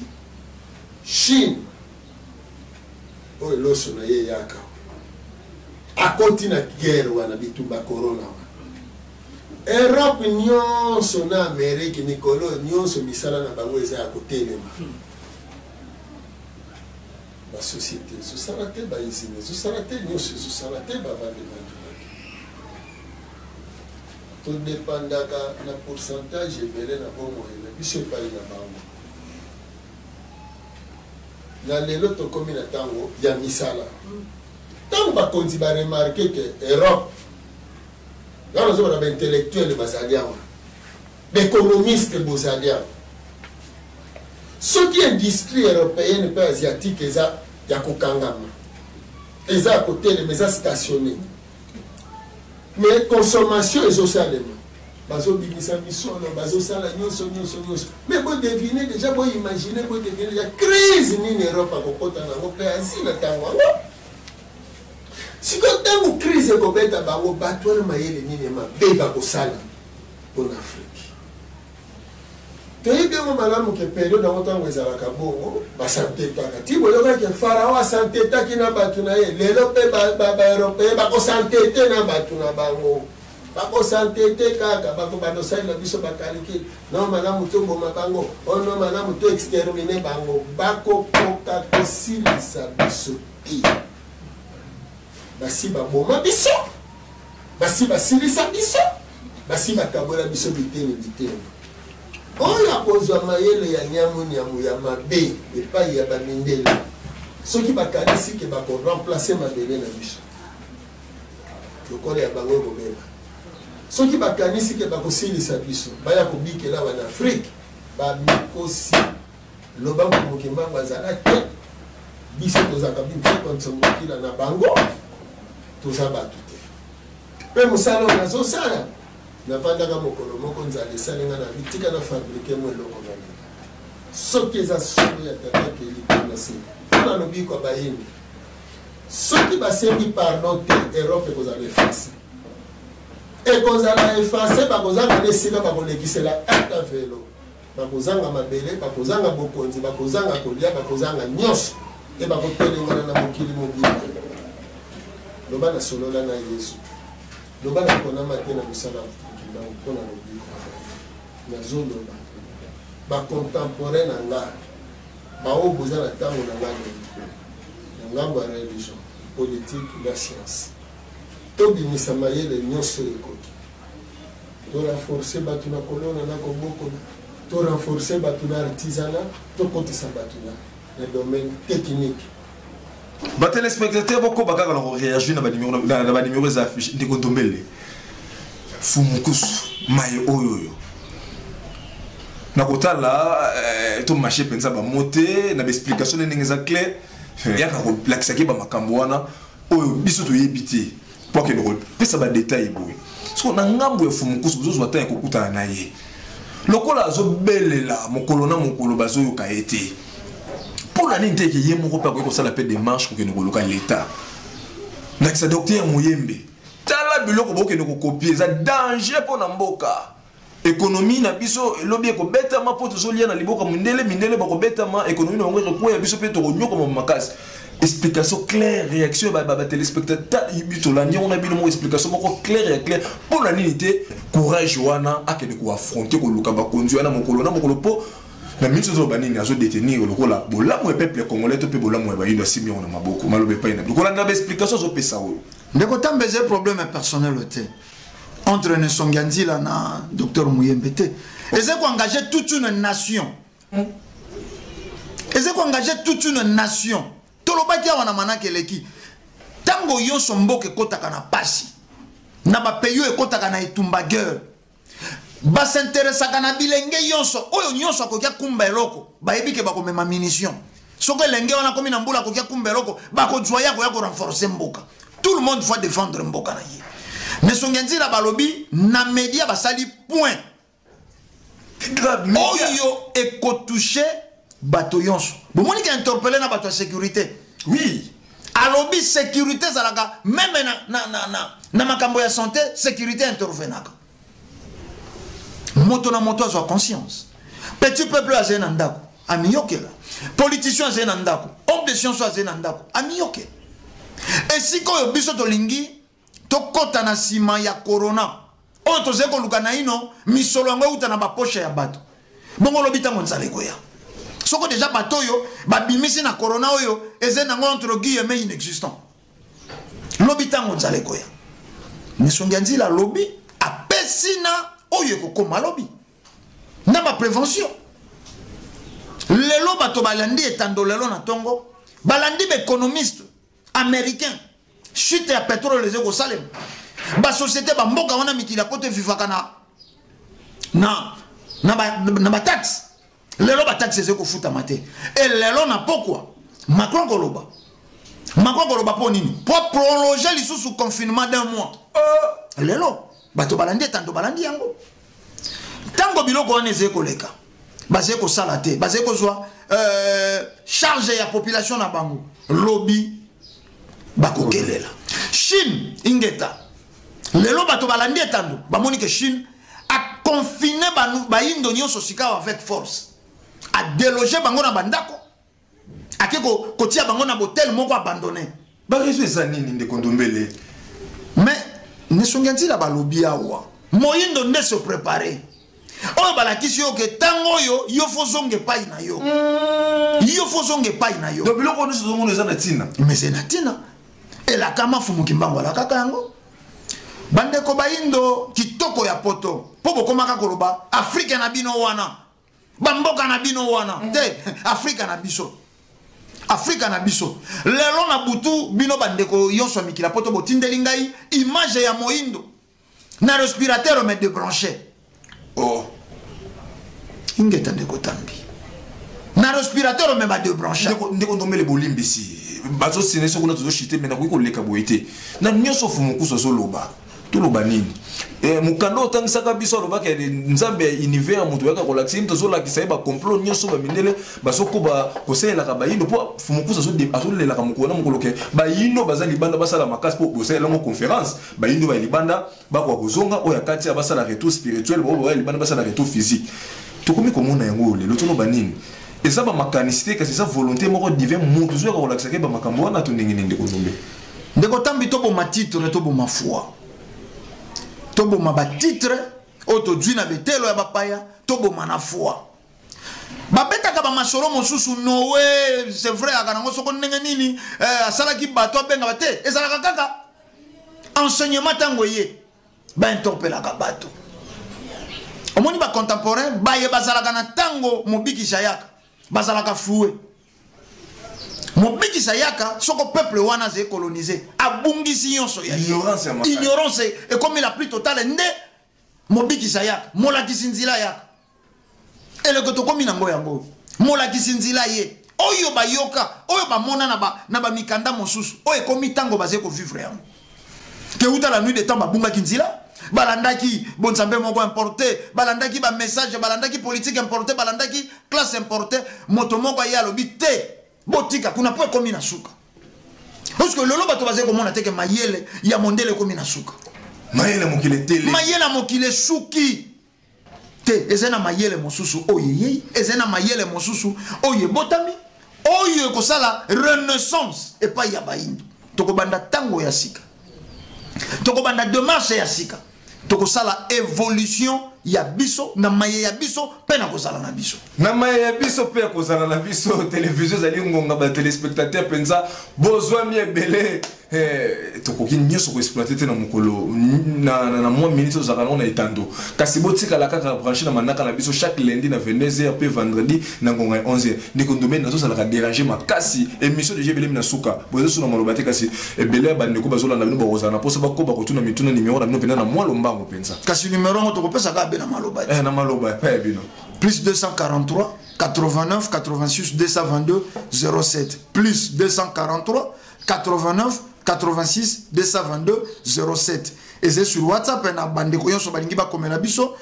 Chine oyo loso na ye yaka akoti na guerre wana bitumba corona wana Europe nyonso na Amerique mikolo nyonso misala na bango eza ya kotelema basociété ezosala te baizine ezosala te nyonso ezosala te bavandevandi todépendaka na pourcentage ebele na bomoi na biso epai na bango na lelo tokomi na ntango ya misala ntango bakonzi baremarke ke Europe wana ozobana baintellectuele bazali awa baéconomiste bozali awa soki industrie européenne mpe asiatique eza ya kokangama eza ya kotelema eza stationné mais consommation ezosalema bazobimisa misolo bazosala nyonso mais bodevine déjà boimagine bodevine déjà crise nini Europe akokota nango mpe asie na ntango yango siko ntango crise ekobeta bango bato wana mayele nini mabe bakosala mpona Afrique toyebi yango malamu ke periode yango ntango ezalaka bongo basantetaka ti boyokaki farao asantetaki na bato na ye lelo mpe baeuropéen bakosantete na bato na bango bakosantete kaka bakobandosalela biso bakaliki no malamu toboma bango ono malamu to extermine bango bakokoka kosilisa biso te basi baboma biso basi basilisa biso basi bakabola biso biteni oyo akozwa mayele ya nyamu ya mabe epai ya bamindele soki bakanisi ke bakoremplace mabele na biso lokola ya bango ekobeba soki bakanisi ke bakosilisa biso baya kobikela wana Afrique bamikosi lobango mokembango azala te biso tozalaka binsokonsongokila na bango toza bato te mpe mosala oyo nazosala navandaka mokolo moko nzala esalenga na bitika na fabrike mo eloko na lelo soki eza solo ya tataki elipona se mpona lobikwa bayembi soki basengi pardon te Europe ekozala efase ekozala efase bakozanga na esika bakolekisela ata velo bakozanga mabele bakozanga bokonzi bakozanga kolia bakozanga nyonso e bakotelengana na mokili mobima loba na solola na Yesu loba na konama te na mosala mpona lobiko nazoloba bacontemporain na nga bao boza na ntango na nga na ngambo ya religion politique na science tobimisa mayele nyonso ekoki torenforce bato na kolona na kobokola torenforce bato na artisanat tokotisa bato na domaine technique batelespectateur boko bakaka na réagir na banimero eza affiche ndeko ntombele fumukusu maye oyoyo na kotala to marché penza ba moté na explication ndenge eza clair yaka ko lakisaki ba makambo wana oyo biso to yebite pour que le pesa ba détail boy so na ngambo ya fumukusu bozo zwa tan kokutana na ye lokola azobelela mokolo na mokolo bazoyo ka été pour la ninte que yé moko pa ko sala pe démarche pour que nous local l'état na sa docteur Mouyembe tala biloko boke no copier ça danger pour na mboka économie na biso lobby ko beta ma poto zolia na liboka mindele ba ko beta ma économie na ngwe ko ya biso pe to nyoko mo makasi explication claire réaction ba téléspectateur yibito la ni on a bilo mo explication moko claire et claire pour la nité courage wana akene ko affronter ko luka ba kondu na mokolo po na minute zo banini azo détenir lokola bolamu e peuple congolais to pe bolamu e bayindo simi on na maboko malobe pa ina lokola na explication zo pesa oyo ndeko tambeze problème personnel te entre Nesonganzila na docteur Muyembe te eze ko engager toute une nation eze ko engager toute une nation tolobaki wana manaka eleki tango yonso mboke kotaka na pasi na ba peyo ekotaka na etumba guerre ba s'intéressaka na bilenge yonso oyo nyonso akokia kumba eloko bayebike bakomema munition soko elenge wana komi na mbula akokia kumba eloko bakojoya koya ko renforcer mboka tout le monde va défendre mboka na ye Nesonganzila balobi na media basali point oyo ekotouche bato yonso bomoni ki interpeller na bato ya sécurité oui alobi sécurité zalaka même na makambo ya santé sécurité intervenaka moto na moto azwa conscience petit peuple azali na ndako amiyokela politicien azali na ndako homme de science azali na ndako amiyokela esika oyo biso tolingi tokota na nsima ya corona oyo tozali koluka na ino misolo yango euta na baposhe ya bato bongo olobi ntango nzala ekoya soko deja bato oyo babimisi na corona oyo ezali nango entre guillemets inexistant lobi ntango nzala ekoya Nesonganzila lobi apesi na oyo ekokoma lobi na baprévention lelo bato balandi etando lelo na tongo balandi baéconomiste américain chute ya pétrole eze kosalema basociété bamboka wana mikili ya kote vivaka na bataxe lelo bataxe eze kofutama te e lelo na pokwa Macron koloba po nini po prolonger lisusu confinement d'un mois lelo bato balandi etando balandi yango tango biloko wana eze koleka bazali kosala te bazali kozwa charge ya population na bango lobi bakokelela Chine ingeta lelo bato balandi etando bamoni ke Chine a confiné bayindo nyonso sika avec force a déloger bango na bandako ake kotia bango na hotel moko abandonné barezo eza nini ndeko Ndombele mais Nesonganzila balobi awa moyindo nde se préparer oyo balakisi yo ke tango oyo yo fo zonge pai na yo yo fo zonge pai na yo donc biloko nyonso zongo eza na tina mais c'est na tina elaka mafumu kimbango alakaka yango bandeko bayindo kitoko ya poto po bokomaka koloba afrika na bino wana bamboka na bino wana te afrika na biso lelo na butu bino bandeko yonso mikila poto botindeli ngai image ya moyindo na respirateur me débranché oh ingeta ndeko tambi na respirateur me ba débranché ndeko Ndombele bolimbisi bazo sine soko na tozo chité mais na ko leka boyete na nyonso fumu kuso so loba to loba nini mukando otangisaka biso loba ke nzambe univers mutu yaka kolakisi mto zo lakisa ba complot nyonso ba mindele basoko ba kosela ka bayindo po fumu kuso so de azolela ka mukona mukoloke bayindo bazali banda basala makasi po bosela ngo conférence bayindo ba libanda ba kwa kozonga oya kati ya basala retour spirituel bo ba libanda basala retour physique tokomi komona yango lelo to loba nini eza ba makanicité kasi eza volonté moko divin mutu zo ka kolakisa ke ba makambo wana to ndenge ndenge Ndombe ndeko tambi to bo matitre to bo mafua to bo mabatitre oto djuna betelo ya bapaya to bo manafua babetaka ba masolo mosusu nowe c'est vrai akanango soko ndenge nini asalaki bato abenga bate ezalaka kaka enseignement tango ye ba interpellaka bato omoni ba contemporain baye bazalaka na tango mobiki sayaka bazalaka floué mobiki sayaka soko peuple wana ze colonisé abungisi yonso ya ignorance et comme la plus totale nde mobiki sayaka molakisi nzila yaka eloko tokomi nango yango molakisi nzila ye oyo bayoka oyo bamona na ba mikanda mosusu oyo ekomi tango baze ko vivre yango ke uta la nuit de temps babungaki nzila balandaki bonzambe moko importé balandaki ba message balandaki politique importé balandaki classe importé moto moko ya lobi te botika kuna po komi na suka parce que lolo bato baze komona teke mayele ya mondele komi na suka mayele mokile tele mayele mokile suki te ezena mayele mosusu oyeye ezena mayele mosusu oye botami oye kosala renaissance et pas ya bayindo tokobanda tango ya sika tokobanda démarche ya sika tokosala évolution ya biso na maye ya biso pe na kozala na biso na maye ya biso pe kozala na biso télévision zali ngonga ba téléspectateur penza bozwa mi ebele tokoki nyonso ko exploiter te na mokolo na mois minutes ozaka na etando kasi botika la kaka brancher na manaka na biso chaque lundi na 22h pe vendredi na ngonga 11h ndiko ndombe nazo sala ka déranger makasi émission de jebele na suka bozo suna maloba te kasi ebele ba ndeko bazola na bino bozala na posa bakoba kotuna mituna numéro na bino pena na moi lombango penza kasi numéro ngo tokopesa ka be na maloba na maloba pa bino plus 243 89 86 222 07 plus 243 89 86 222 07 et c'est sur WhatsApp na bande ko yonso balingi ba komela biso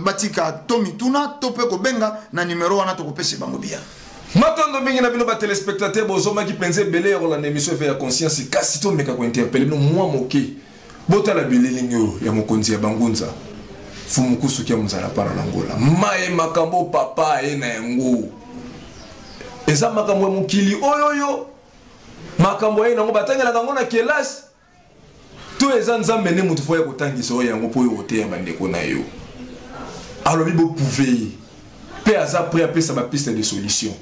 batika tomituna tope ko benga na numéro wana to kopese bango bia matondo mingi na bino ba téléspectateur bozoma ki penze belé ko la émission fait conscience kasi to meka ko interpeller no moi moké botala bilelingo ya mokonzi ya bangunza fumukusu kia muzala para na ngola mae makambo papa ena yango eza makambo mukili oyoyo makambo ena ngo batangela kango na kelasi to eza nzambe ne mutu foya kotangisa oyo yango po yote ya bandeko na yo alobi bo pouvez pe aza prêt à pesa ba piste de solution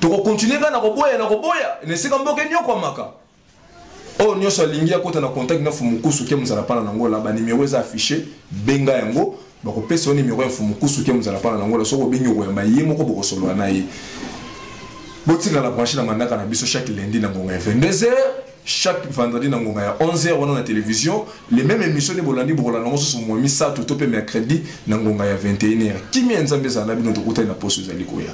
to ko continuer kana ko boya ne sika mboke nyoko maka oh nyonso alingi akota na contact na fumukusu ke muzala pana na ngola ba numéro eza affiché benga yango bako pesa o numéro ya fumukusu ke muzala pana na ngola soko benyo ko yamba ye moko boko solo na ye botinga la branche na manaka na biso chaque lundi na ngonga ya 22h chaque vendredi na ngonga ya 11h wana na télévision les mêmes émissions de bolandi bokola na ngoso mo misa to pe mercredi na ngonga ya 21h kimi nzambe za na bino to kota na poste za likoya